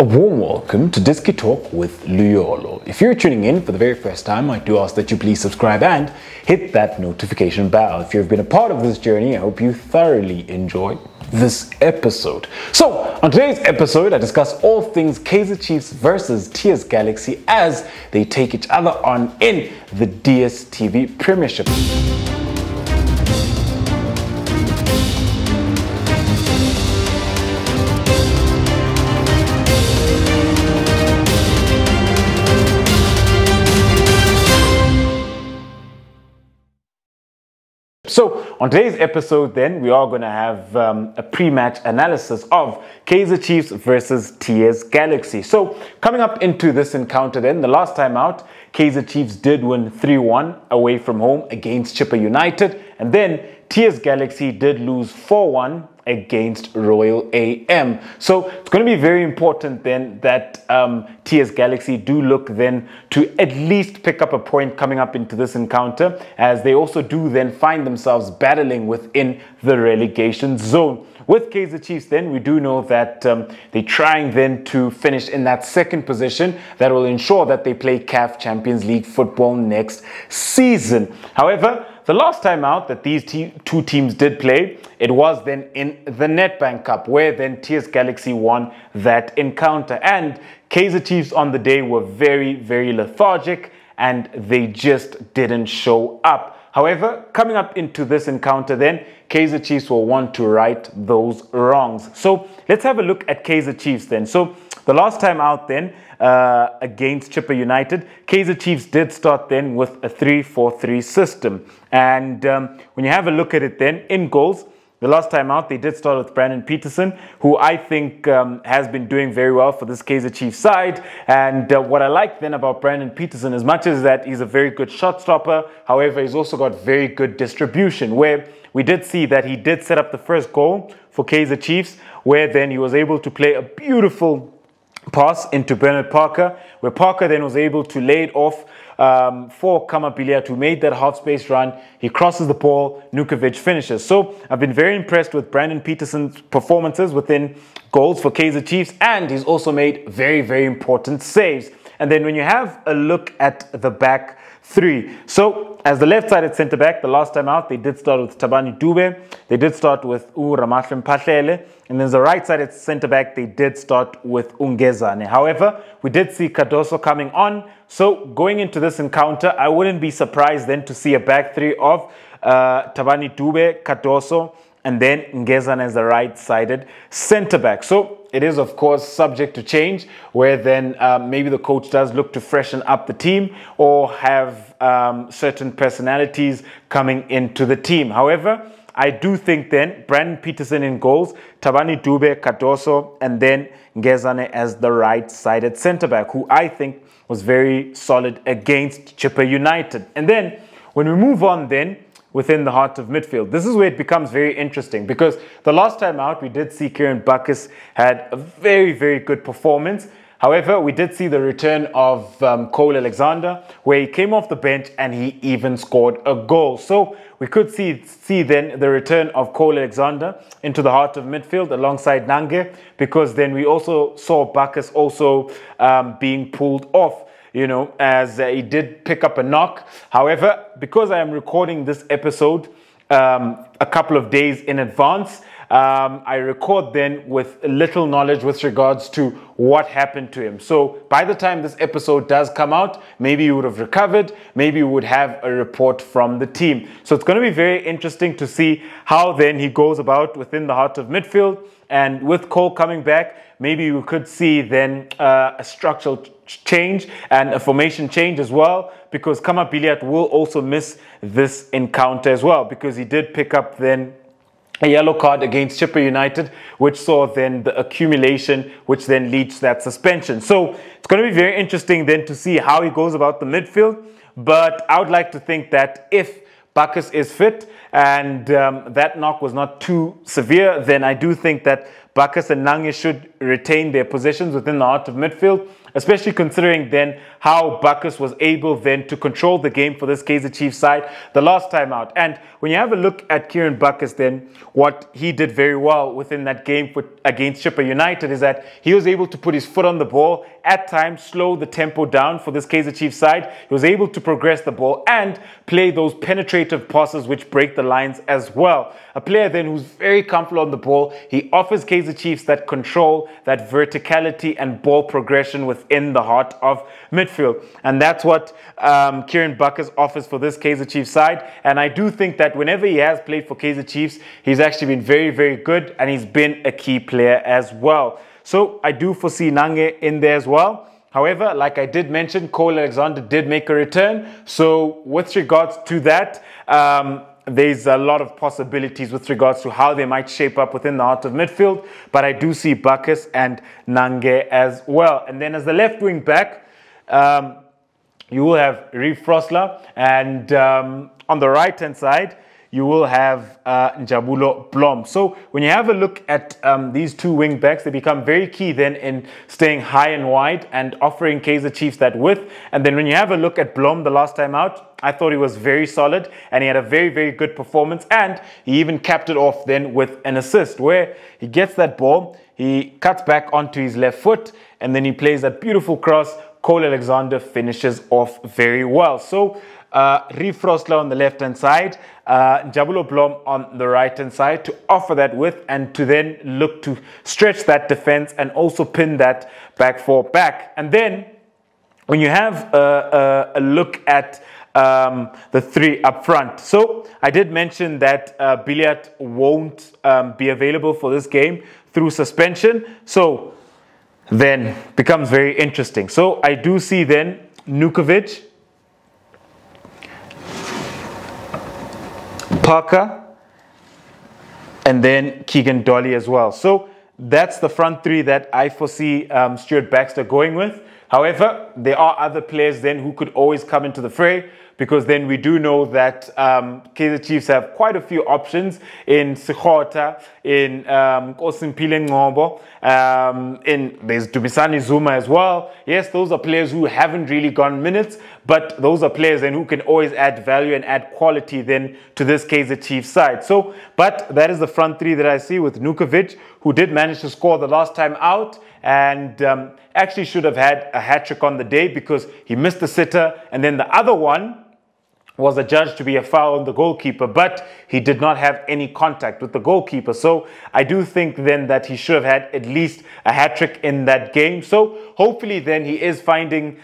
A warm welcome to Disky Talk with Luyolo. If you're tuning in for the very first time, I do ask that you please subscribe and hit that notification bell. If you've been a part of this journey, I hope you thoroughly enjoy this episode. So, on today's episode, I discuss all things Kaizer Chiefs versus TS Galaxy as they take each other on in the Dstv Premiership. So, on today's episode then, we are going to have a pre-match analysis of Kaizer Chiefs versus TS Galaxy. So, coming up into this encounter then, the last time out, Kaizer Chiefs did win 3-1 away from home against Chippa United. And then TS Galaxy did lose 4-1 against Royal AM. So it's going to be very important then that TS Galaxy do look then to at least pick up a point coming up into this encounter, as they also do then find themselves battling within the relegation zone. With Kaizer Chiefs then, we do know that they're trying then to finish in that second position that will ensure that they play CAF Champions League football next season. However, the last time out that these two teams did play, it was then in the Nedbank Cup, where then TS Galaxy won that encounter. And Kaizer Chiefs on the day were very, very lethargic and they just didn't show up. However, coming up into this encounter then, Kaizer Chiefs will want to right those wrongs. So let's have a look at Kaizer Chiefs then. So the last time out then, against Chippa United, Kaizer Chiefs did start then with a 3-4-3 system. And when you have a look at it then, in goals, the last time out, they did start with Brandon Peterson, who I think has been doing very well for this Kaizer Chiefs side. And what I like then about Brandon Peterson, as much as that he's a very good shot stopper, however, he's also got very good distribution, where we did see that he did set up the first goal for Kaizer Chiefs, where then he was able to play a beautiful pass into Bernard Parker, where Parker then was able to lay it off for Kamabiliat, who made that half-space run. He crosses the ball, Nukovic finishes. So I've been very impressed with Brandon Peterson's performances within goals for Kaizer Chiefs, and he's also made very, very important saves. And then when you have a look at the back three, so as the left-sided centre-back, the last time out, they did start with Thabani Dube, they did start with Ramahlwe Mphahlele, and then the right-sided centre-back, they did start with Ungezane. However, we did see Cardoso coming on, so going into this encounter, I wouldn't be surprised then to see a back three of Thabani Dube, Cardoso, and then Ngezane as the right-sided centre-back. So it is, of course, subject to change, where then maybe the coach does look to freshen up the team or have certain personalities coming into the team. However, I do think then Brandon Peterson in goals, Thabani Dube, Cardoso, and then Ngezane as the right-sided centre-back, who I think was very solid against Chippa United. And then when we move on then, within the heart of midfield, this is where it becomes very interesting, because the last time out we did see Kieran Bacchus had a very, very good performance. However, we did see the return of Cole Alexander, where he came off the bench and he even scored a goal. So we could see then the return of Cole Alexander into the heart of midfield alongside Nange, because then we also saw Bacchus also being pulled off, you know, as he did pick up a knock. However, because I am recording this episode a couple of days in advance, I record then with little knowledge with regards to what happened to him. So by the time this episode does come out, maybe you would have recovered, maybe you would have a report from the team. So it's going to be very interesting to see how then he goes about within the heart of midfield. And with Cole coming back, maybe you could see then a structural change and a formation change as well, because Kamabiliat will also miss this encounter as well, because he did pick up then a yellow card against Chippa United, which saw then the accumulation, which then leads to that suspension. So it's going to be very interesting then to see how he goes about the midfield. But I would like to think that if Bacchus is fit and that knock was not too severe, then I do think that Bacchus and Nange should retain their positions within the heart of midfield. especially considering then how Bacchus was able then to control the game for this Kaizer Chiefs side the last time out. And when you have a look at Kieran Bacchus, then what he did very well within that game against Chippa United is that he was able to put his foot on the ball, at times slow the tempo down for this Kaizer Chiefs side. He was able to progress the ball and play those penetrative passes which break the lines as well. A player then who's very comfortable on the ball. He offers Kaizer Chiefs that control, that verticality and ball progression within the heart of midfield. And that's what Kieran Bacchus offers for this Kaizer Chiefs side. And I do think that whenever he has played for Kaizer Chiefs, he's actually been very, very good, and he's been a key player as well. So I do foresee Nange in there as well. However, like I did mention, Cole Alexander did make a return. So with regards to that, there's a lot of possibilities with regards to how they might shape up within the heart of midfield. But I do see Bacchus and Nange as well. And then as the left wing back, you will have Reeve Frosler. And on the right-hand side, you will have Njabulo Blom. So when you have a look at these two wing backs, they become very key then in staying high and wide and offering Kaizer Chiefs that width. And then when you have a look at Blom the last time out, I thought he was very solid and he had a very, very good performance. And he even capped it off then with an assist where he gets that ball, he cuts back onto his left foot, and then he plays that beautiful cross. Cole Alexander finishes off very well. So Reeve Frosler on the left-hand side, Njabulo Blom on the right-hand side to offer that width and to then look to stretch that defense and also pin that back four back. And then when you have a look at the three up front. So I did mention that Billiat won't be available for this game through suspension. So then becomes very interesting. So I do see then Nukovic, Parker, and then Keagan Dolly as well. So that's the front three that I foresee Stuart Baxter going with. However, there are other players then who could always come into the fray, because then we do know that Kaizer Chiefs have quite a few options in Sikhota, in Kosimpile Ngobo, there's Dubisani Zuma as well. Yes, those are players who haven't really gotten minutes, but those are players then who can always add value and add quality then to this Kaizer Chiefs side. So, but that is the front three that I see with Nukovic, who did manage to score the last time out and actually should have had a hat-trick on the day because he missed the sitter, and then the other one was adjudged to be a foul on the goalkeeper, but he did not have any contact with the goalkeeper. So I do think then that he should have had at least a hat-trick in that game. So hopefully then he is finding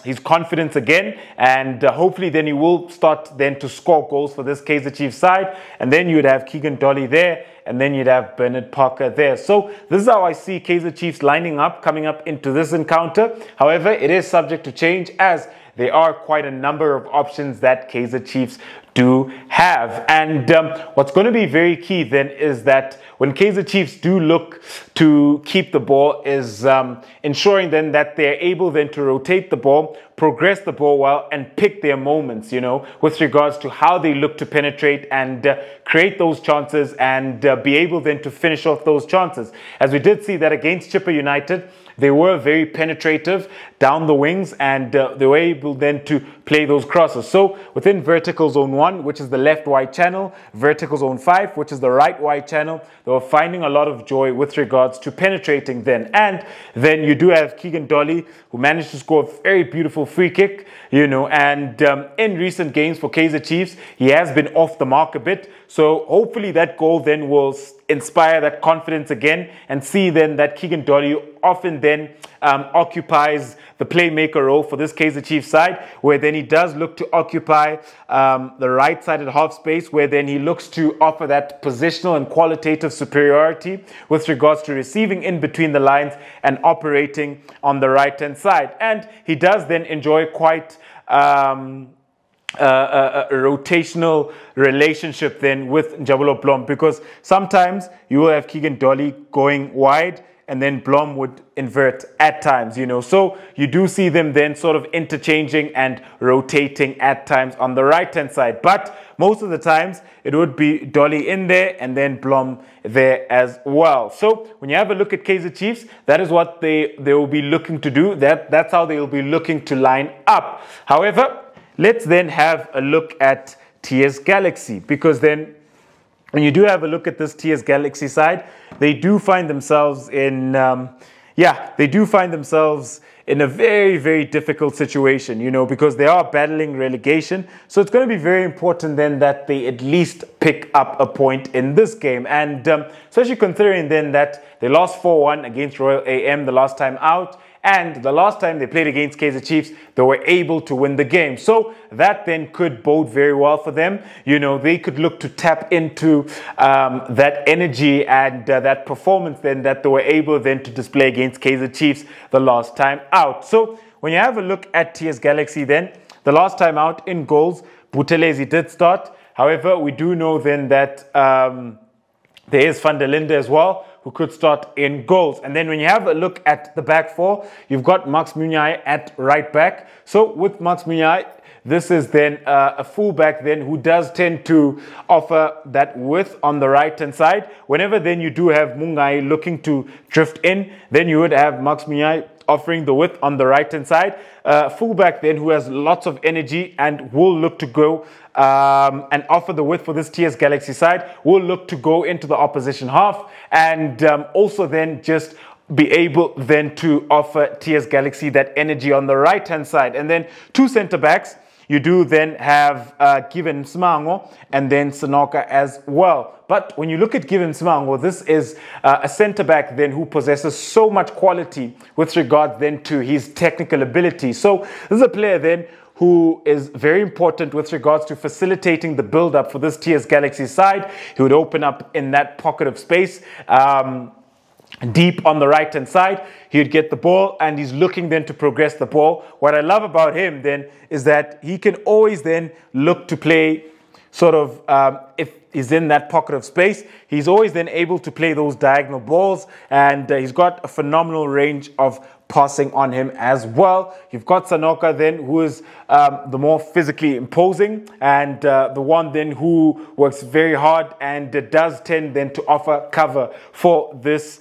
his confidence again, and hopefully then he will start then to score goals for this Kaizer Chiefs side. And then you'd have Keagan Dolly there, and then you'd have Bernard Parker there. So this is how I see Kaizer Chiefs lining up, coming up into this encounter. However, it is subject to change as there are quite a number of options that Kaizer Chiefs do have. And what's going to be very key then is that when Kaizer Chiefs do look to keep the ball is ensuring then that they're able then to rotate the ball, progress the ball well, and pick their moments, you know, with regards to how they look to penetrate and create those chances and be able then to finish off those chances. As we did see that against Chippa United, they were very penetrative down the wings, and they were able then to play those crosses. So within vertical zone 1, which is the left wide channel, vertical zone 5, which is the right wide channel, they were finding a lot of joy with regards to penetrating then. And then you do have Keagan Dolly, who managed to score a very beautiful free kick, you know, and in recent games for Kaizer Chiefs, he has been off the mark a bit. So hopefully that goal then will inspire that confidence again, and see then that Keagan Dolly often then occupies the playmaker role for this Kaizer Chiefs side, where then he does look to occupy the right sided half space, where then he looks to offer that positional and qualitative superiority with regards to receiving in between the lines and operating on the right hand side. And he does then enjoy quite a rotational relationship then with Njabulo Blom, because sometimes you will have Keagan Dolly going wide and then Blom would invert at times, you know. So you do see them then sort of interchanging and rotating at times on the right-hand side. But most of the times it would be Dolly in there and then Blom there as well. So when you have a look at Kaizer Chiefs, that is what they will be looking to do. That's how they will be looking to line up. However, let's then have a look at TS Galaxy, because then when you do have a look at this TS Galaxy side, they do find themselves in, they do find themselves in a very, very difficult situation, you know, because they are battling relegation. So it's going to be very important then that they at least pick up a point in this game. And especially considering then that they lost 4-1 against Royal AM the last time out. And the last time they played against Kaizer Chiefs, they were able to win the game. So that then could bode very well for them. You know, they could look to tap into that energy and that performance then that they were able then to display against Kaizer Chiefs the last time out. So when you have a look at TS Galaxy then, the last time out in goals, Buthelezi did start. However, we do know then that there is Van der Linde as well, who could start in goals. And then when you have a look at the back four, you've got Max Munyai at right back. So with Max Munyai, this is then a fullback then who does tend to offer that width on the right-hand side. Whenever then you do have Mungai looking to drift in, then you would have Max Munyai offering the width on the right-hand side. Fullback then who has lots of energy and will look to go and offer the width for this TS Galaxy side, will look to go into the opposition half and also then just be able then to offer TS Galaxy that energy on the right-hand side. And then two centre-backs, you do then have Keagan Smango and then Sanoka as well. But when you look at Keagan Smango, this is a centre-back then who possesses so much quality with regards then to his technical ability. So this is a player then who is very important with regards to facilitating the build-up for this TS Galaxy side. He would open up in that pocket of space. Deep on the right-hand side, he would get the ball and he's looking then to progress the ball. What I love about him then is that he can always then look to play sort of, if he's in that pocket of space, he's always then able to play those diagonal balls, and he's got a phenomenal range of passing on him as well. You've got Sanoka then, who is the more physically imposing and the one then who works very hard and does tend then to offer cover for this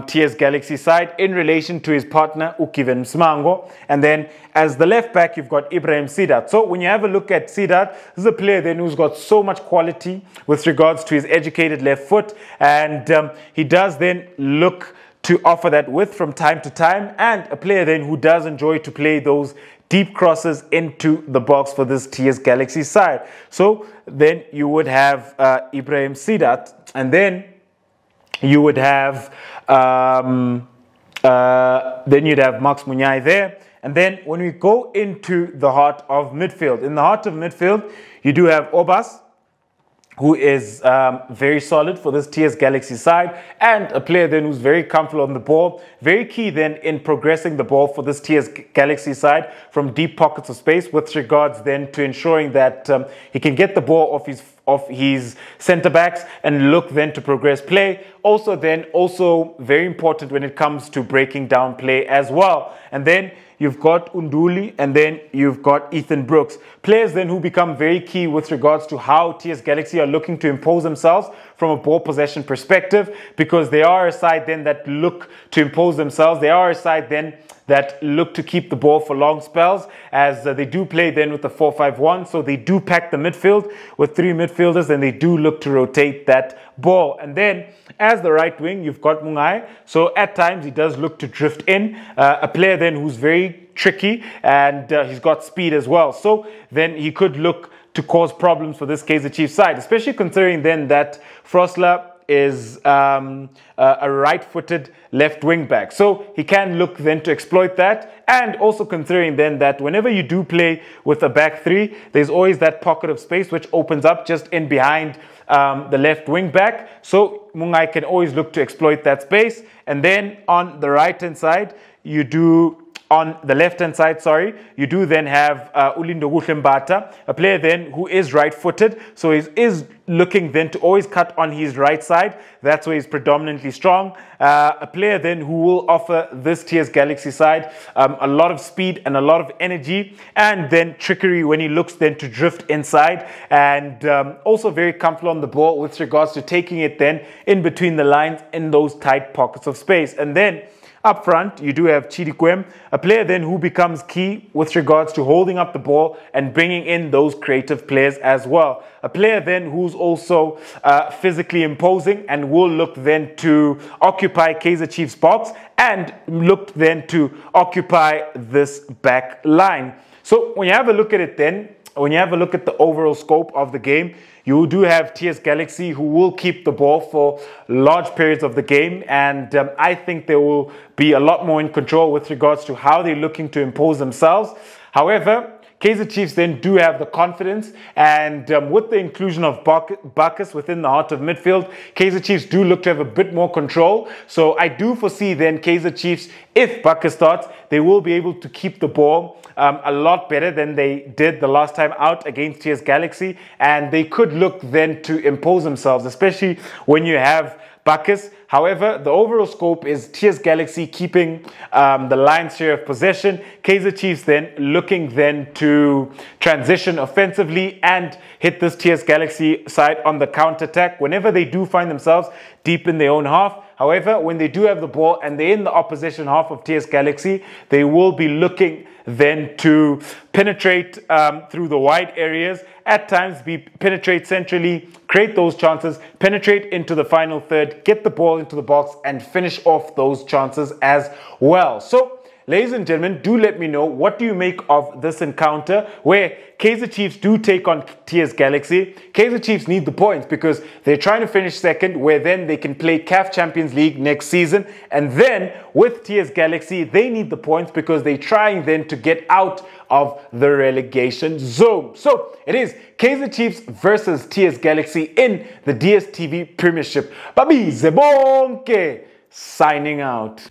TS Galaxy side in relation to his partner Keagan Smango. And then as the left back, you've got Ibrahim Sidat. So when you have a look at Sidat, this is a player then who's got so much quality with regards to his educated left foot, and he does then look to offer that width from time to time, and a player then who does enjoy to play those deep crosses into the box for this TS Galaxy side. So then you would have Ibrahim Sidat, and then you would have then you'd have Max Munyai there. And then when we go into the heart of midfield, in the heart of midfield, you do have Obas, who is very solid for this TS Galaxy side, and a player then who's very comfortable on the ball, very key then in progressing the ball for this TS Galaxy side from deep pockets of space with regards then to ensuring that he can get the ball off his centre-backs and look then to progress play. Also very important when it comes to breaking down play as well. And then you've got Unduli, and then you've got Ethan Brooks. Players then who become very key with regards to how TS Galaxy are looking to impose themselves from a ball possession perspective, because they are a side then that look to impose themselves. They are a side then that look to keep the ball for long spells, as they do play then with the 4-5-1. So they do pack the midfield with three midfielders, and they do look to rotate that ball. And then as the right wing, you've got Mungai. So at times he does look to drift in, a player then who's very tricky, and he's got speed as well. So then he could look to cause problems for this Kaizer Chiefs side, especially considering then that Frosler is a right-footed left wing back. So he can look then to exploit that, and also considering then that whenever you do play with a back three, there's always that pocket of space which opens up just in behind the left wing back. So Mungai can always look to exploit that space. And then on the right-hand side, you do on the left-hand side, you do then have Ulindo Mbata, a player then who is right-footed, so he is looking then to always cut on his right side. That's where he's predominantly strong. A player then who will offer this TS Galaxy side a lot of speed and a lot of energy, and then trickery when he looks then to drift inside, and also very comfortable on the ball with regards to taking it then in between the lines in those tight pockets of space. And then up front, you do have Chidikwem, a player then who becomes key with regards to holding up the ball and bringing in those creative players as well. A player then who's also physically imposing and will look then to occupy Kaizer Chiefs' box and look then to occupy this back line. So when you have a look at it then, when you have a look at the overall scope of the game, you do have TS Galaxy who will keep the ball for large periods of the game, and I think they will be a lot more in control with regards to how they're looking to impose themselves. However, Kaizer Chiefs then do have the confidence, and with the inclusion of Bacchus within the heart of midfield, Kaizer Chiefs do look to have a bit more control. So I do foresee then Kaizer Chiefs, if Bacchus starts, they will be able to keep the ball a lot better than they did the last time out against TS Galaxy, and they could look then to impose themselves, especially when you have Bacchus. However, the overall scope is TS Galaxy keeping the lion's share of possession. Kaizer Chiefs then looking then to transition offensively and hit this TS Galaxy side on the counter-attack whenever they do find themselves deep in their own half. However, when they do have the ball and they're in the opposition half of TS Galaxy, they will be looking then to penetrate through the wide areas, at times penetrate centrally, create those chances, penetrate into the final third, get the ball into the box and finish off those chances as well. So, ladies and gentlemen, do let me know, what do you make of this encounter where Kaizer Chiefs do take on TS Galaxy? Kaizer Chiefs need the points because they're trying to finish second, where then they can play CAF Champions League next season. And then with TS Galaxy, they need the points because they're trying then to get out of the relegation zone. So it is Kaizer Chiefs versus TS Galaxy in the DStv Premiership. Babi Zebonke signing out.